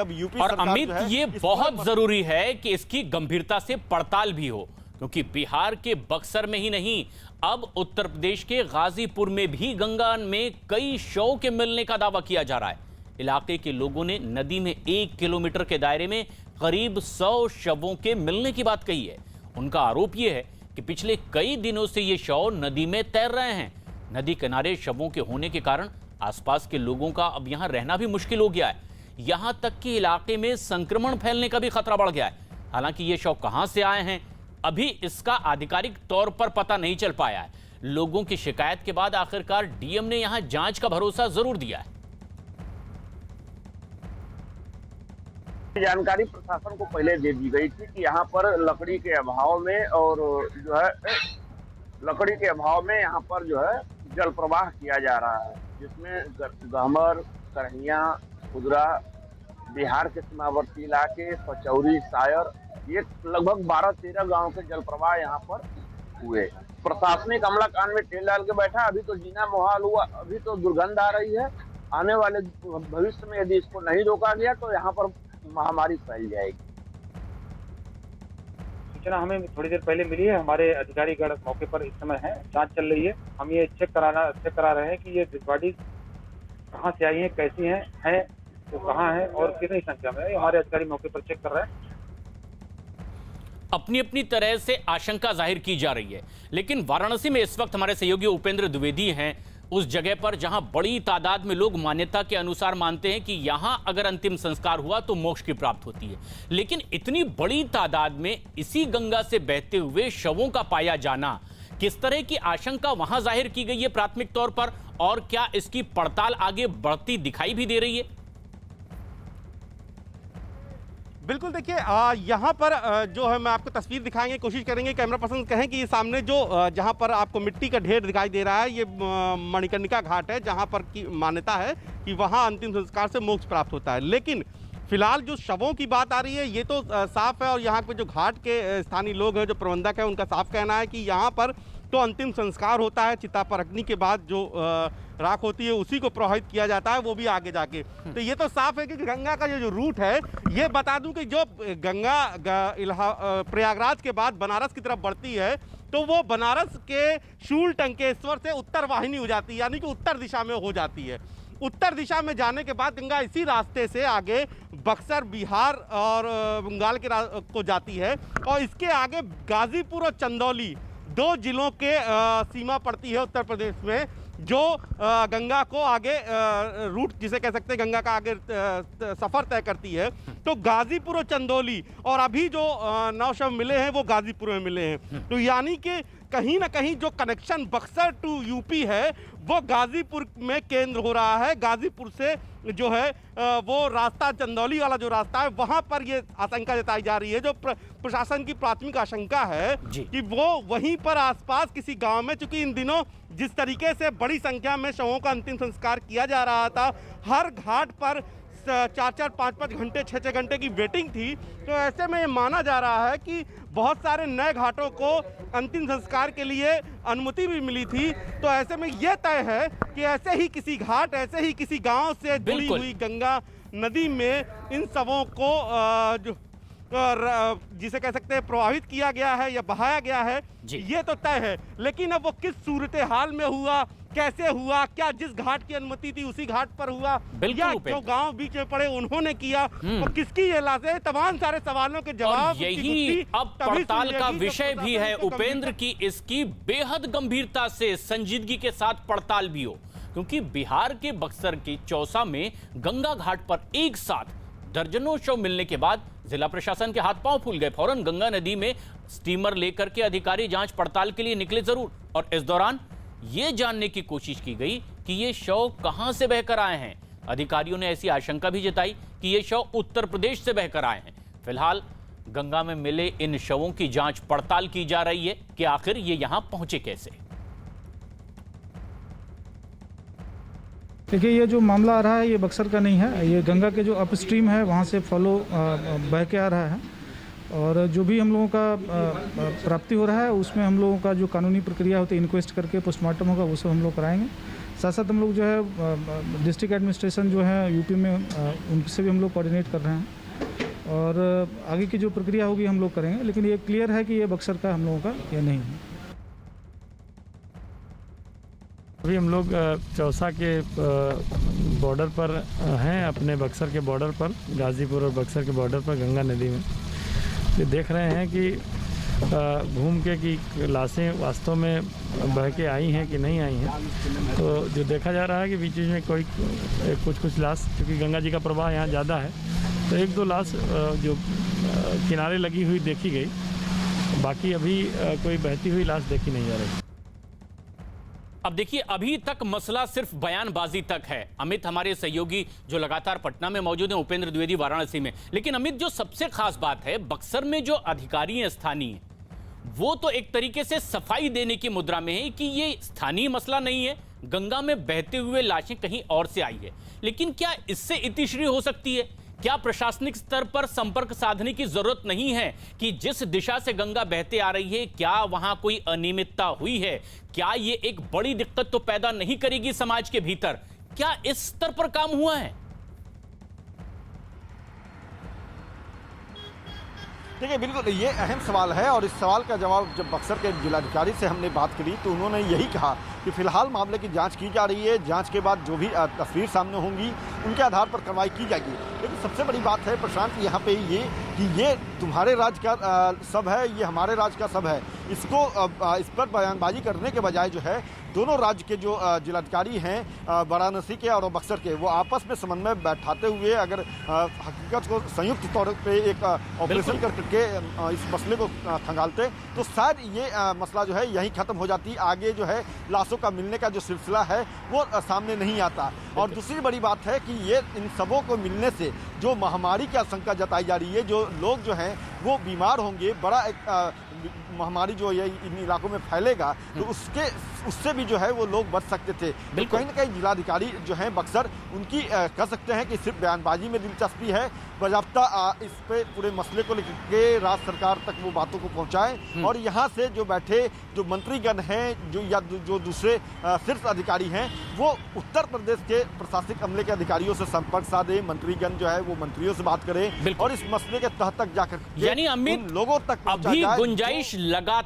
अब यूपी और सरकार अमित, जो है, ये बहुत जरूरी है कि इसकी गंभीरता से पड़ताल भी हो, क्योंकि बिहार के बक्सर में ही नहीं, अब उत्तर प्रदेश के गाजीपुर में भी गंगा में कई शव के मिलने का दावा किया जा रहा है। इलाके के लोगों ने नदी में 1 किलोमीटर के दायरे में करीब 100 शवों के मिलने की बात कही है। उनका आरोप यह है कि पिछले कई दिनों से ये शव नदी में तैर रहे हैं। नदी किनारे शवों के होने के कारण आसपास के लोगों का अब यहां रहना भी मुश्किल हो गया है। यहां तक कि इलाके में संक्रमण फैलने का भी खतरा बढ़ गया है। हालांकि ये शव कहां से आए हैं, अभी इसका आधिकारिक तौर पर पता नहीं चल पाया है। लोगों की शिकायत के बाद आखिरकार डीएम ने यहां जांच का भरोसा जरूर दिया है। जानकारी प्रशासन को पहले दे दी गई थी कि यहाँ पर लकड़ी के अभाव में और जो है लकड़ी के अभाव में यहाँ पर जो है जल प्रवाह किया जा रहा है, जिसमें गहमर, करहिया, खुदरा, बिहार के सीमावर्ती इलाके, पचौरी, सायर, ये लगभग 12-13 गांव के जल प्रवाह यहाँ पर हुए। प्रशासनिक अमला कान में तेल डाल के बैठा। अभी तो जीना मुहाल हुआ, अभी तो दुर्गंध आ रही है। आने वाले भविष्य में यदि इसको नहीं रोका गया तो यहाँ पर महामारी फैल जाएगी। सूचना हमें थोड़ी देर पहले मिली है। हमारे अधिकारीगण मौके पर इस समय हैं, जांच चल रही है। हम ये चेक करा रहे हैं कि ये डेड बॉडी कहाँ से आई है, कैसी है तो कहाँ है और कितनी संख्या में है। हमारे अधिकारी मौके पर चेक कर रहे हैं। अपनी अपनी तरह से आशंका जाहिर की जा रही है, लेकिन वाराणसी में इस वक्त हमारे सहयोगी उपेंद्र द्विवेदी हैं उस जगह पर जहां बड़ी तादाद में लोग मान्यता के अनुसार मानते हैं कि यहां अगर अंतिम संस्कार हुआ तो मोक्ष की प्राप्ति होती है। लेकिन इतनी बड़ी तादाद में इसी गंगा से बहते हुए शवों का पाया जाना, किस तरह की आशंका वहां जाहिर की गई है प्राथमिक तौर पर, और क्या इसकी पड़ताल आगे बढ़ती दिखाई भी दे रही है? बिल्कुल, देखिए यहाँ पर जो है मैं आपको तस्वीर दिखाएंगे, कोशिश करेंगे कैमरा पर्सन कहें कि ये सामने जो जहाँ पर आपको मिट्टी का ढेर दिखाई दे रहा है, ये मणिकर्णिका घाट है, जहाँ पर की मान्यता है कि वहाँ अंतिम संस्कार से मोक्ष प्राप्त होता है। लेकिन फिलहाल जो शवों की बात आ रही है ये तो साफ है, और यहाँ पे जो घाट के स्थानीय लोग हैं, जो प्रबंधक है, उनका साफ कहना है कि यहाँ पर तो अंतिम संस्कार होता है, चिता पर अग्नि के बाद जो राख होती है उसी को प्रवाहित किया जाता है, वो भी आगे जाके। तो ये तो साफ है कि गंगा का जो रूट है, ये बता दूं कि जो गंगा प्रयागराज के बाद बनारस की तरफ बढ़ती है तो वो बनारस के शूल टंकेश्वर से उत्तर वाहिनी हो जाती है, यानी कि उत्तर दिशा में हो जाती है। उत्तर दिशा में जाने के बाद गंगा इसी रास्ते से आगे बक्सर, बिहार और बंगाल के को जाती है, और इसके आगे गाजीपुर और चंदौली 2 जिलों के सीमा पड़ती है उत्तर प्रदेश में, जो गंगा को आगे रूट जिसे कह सकते हैं गंगा का आगे सफ़र तय करती है। तो गाजीपुर और चंदौली, और अभी जो 9 शव मिले हैं वो गाजीपुर में मिले हैं। तो यानी कि कहीं ना कहीं जो कनेक्शन बक्सर टू यूपी है वो गाजीपुर में केंद्र हो रहा है। गाजीपुर से जो है वो रास्ता, चंदौली वाला जो रास्ता है, वहाँ पर ये आशंका जताई जा रही है। जो प्रशासन की प्राथमिक आशंका है कि वो वहीं पर आसपास किसी गांव में, चूंकि इन दिनों जिस तरीके से बड़ी संख्या में शवों का अंतिम संस्कार किया जा रहा था, हर घाट पर 4-4, 5-5 घंटे, 6-6 घंटे की वेटिंग थी, तो ऐसे में ये माना जा रहा है कि बहुत सारे नए घाटों को अंतिम संस्कार के लिए अनुमति भी मिली थी। तो ऐसे में ये तय है कि ऐसे ही किसी घाट, ऐसे ही किसी गांव से जुड़ी हुई गंगा नदी में इन शवों को जिसे कह सकते हैं प्रभावित किया गया है या बहाया गया है, ये तो तय है। लेकिन अब वो किस सूरत हाल में हुआ, कैसे हुआ, क्या जिस घाट की अनुमति थी उसी घाट पर हुआ, या जो गांव बीच में पड़े उन्होंने किया, तो किसकी ये लाश है, तमाम सारे सवालों के जवाब यही अब पड़ताल का विषय भी है उपेंद्र की इसकी बेहद गंभीरता से संजीदगी के साथ पड़ताल भी हो, क्योंकि बिहार के बक्सर के चौसा में गंगा घाट पर एक साथ दर्जनों शव मिलने के बाद जिला प्रशासन के हाथ पांव फूल गए। फौरन गंगा नदी में स्टीमर लेकर के अधिकारी जांच पड़ताल के लिए निकले जरूर, और इस दौरान ये जानने की कोशिश की गई कि ये शव कहां से बहकर आए हैं। अधिकारियों ने ऐसी आशंका भी जताई कि ये शव उत्तर प्रदेश से बहकर आए हैं। फिलहाल गंगा में मिले इन शवों की जांच पड़ताल की जा रही है कि आखिर ये यहां पहुंचे कैसे। देखिए, ये जो मामला आ रहा है ये बक्सर का नहीं है, ये गंगा के जो अपस्ट्रीम है वहाँ से फॉलो बह के आ रहा है, और जो भी हम लोगों का प्राप्ति हो रहा है उसमें हम लोगों का जो कानूनी प्रक्रिया होती है, इंक्वेस्ट करके पोस्टमार्टम होगा वो सब हम लोग कराएंगे। साथ साथ हम लोग जो है डिस्ट्रिक्ट एडमिनिस्ट्रेशन जो है यूपी में उनसे भी हम लोग कोऑर्डिनेट कर रहे हैं और आगे की जो प्रक्रिया होगी हम लोग करेंगे, लेकिन ये क्लियर है कि ये बक्सर का हम लोगों का ये नहीं है। अभी हम लोग चौसा के बॉर्डर पर हैं, अपने बक्सर के बॉर्डर पर, गाज़ीपुर और बक्सर के बॉर्डर पर गंगा नदी में ये देख रहे हैं कि घूम के कि लाशें वास्तव में बह के आई हैं कि नहीं आई हैं। तो जो देखा जा रहा है कि बीच बीच में कोई कुछ लाश, क्योंकि गंगा जी का प्रवाह यहाँ ज़्यादा है, तो एक दो लाश जो किनारे लगी हुई देखी गई, बाकी अभी कोई बहती हुई लाश देखी नहीं जा रही। अब देखिए, अभी तक मसला सिर्फ बयानबाजी तक है। अमित हमारे सहयोगी जो लगातार पटना में मौजूद हैं, उपेंद्र द्विवेदी वाराणसी में। लेकिन अमित, जो सबसे खास बात है, बक्सर में जो अधिकारी हैं स्थानीय, वो तो एक तरीके से सफाई देने की मुद्रा में है कि ये स्थानीय मसला नहीं है, गंगा में बहते हुए लाशें कहीं और से आई है। लेकिन क्या इससे इतिश्री हो सकती है? क्या प्रशासनिक स्तर पर संपर्क साधने की जरूरत नहीं है कि जिस दिशा से गंगा बहते आ रही है, क्या वहां कोई अनियमितता हुई है? क्या ये एक बड़ी दिक्कत तो पैदा नहीं करेगी समाज के भीतर? क्या इस स्तर पर काम हुआ है? देखिए, बिल्कुल ये अहम सवाल है और इस सवाल का जवाब जब बक्सर के जिलाधिकारी से हमने बात करी तो उन्होंने यही कहा कि फिलहाल मामले की जांच की जा रही है, जांच के बाद जो भी तस्वीर सामने होंगी उनके आधार पर कार्रवाई की जाएगी। लेकिन सबसे बड़ी बात है प्रशांत यहाँ पे ये कि ये तुम्हारे राज्य का सब है, ये हमारे राज्य का सब है। इसको इस पर बयानबाजी करने के बजाय जो है दोनों राज्य के जो जिलाधिकारी हैं वाराणसी के और बक्सर के, वो आपस में समन्वय बैठाते हुए अगर हकीकत को संयुक्त तौर पे एक ऑपरेशन करके इस मसले को खंगालते तो शायद ये मसला जो है यहीं खत्म हो जाती। आगे जो है लाशों का मिलने का जो सिलसिला है वो सामने नहीं आता। और दूसरी बड़ी बात है कि ये इन सबों को मिलने से जो महामारी की आशंका जताई जा रही है, जो लोग जो हैं वो बीमार होंगे, बड़ा एक महामारी जो ये इन इलाकों में फैलेगा, तो उससे भी जो है वो लोग बच सकते थे। तो कहीं ना कहीं जिलाधिकारी जो हैं बक्सर, उनकी कह सकते हैं कि सिर्फ बयानबाजी में दिलचस्पी है, बजाब्ता इस पे पूरे मसले को लेकर राज्य सरकार तक वो बातों को पहुंचाएं और यहाँ से जो बैठे जो मंत्रीगण हैं जो दूसरे शीर्ष अधिकारी हैं वो उत्तर प्रदेश के प्रशासनिक अमले के अधिकारियों से संपर्क साधे, मंत्रीगण जो है वो मंत्रियों से बात करें और इस मसले के तह तक जाकर यानी अमित लोगों तक अभी गुंजाइश लगातार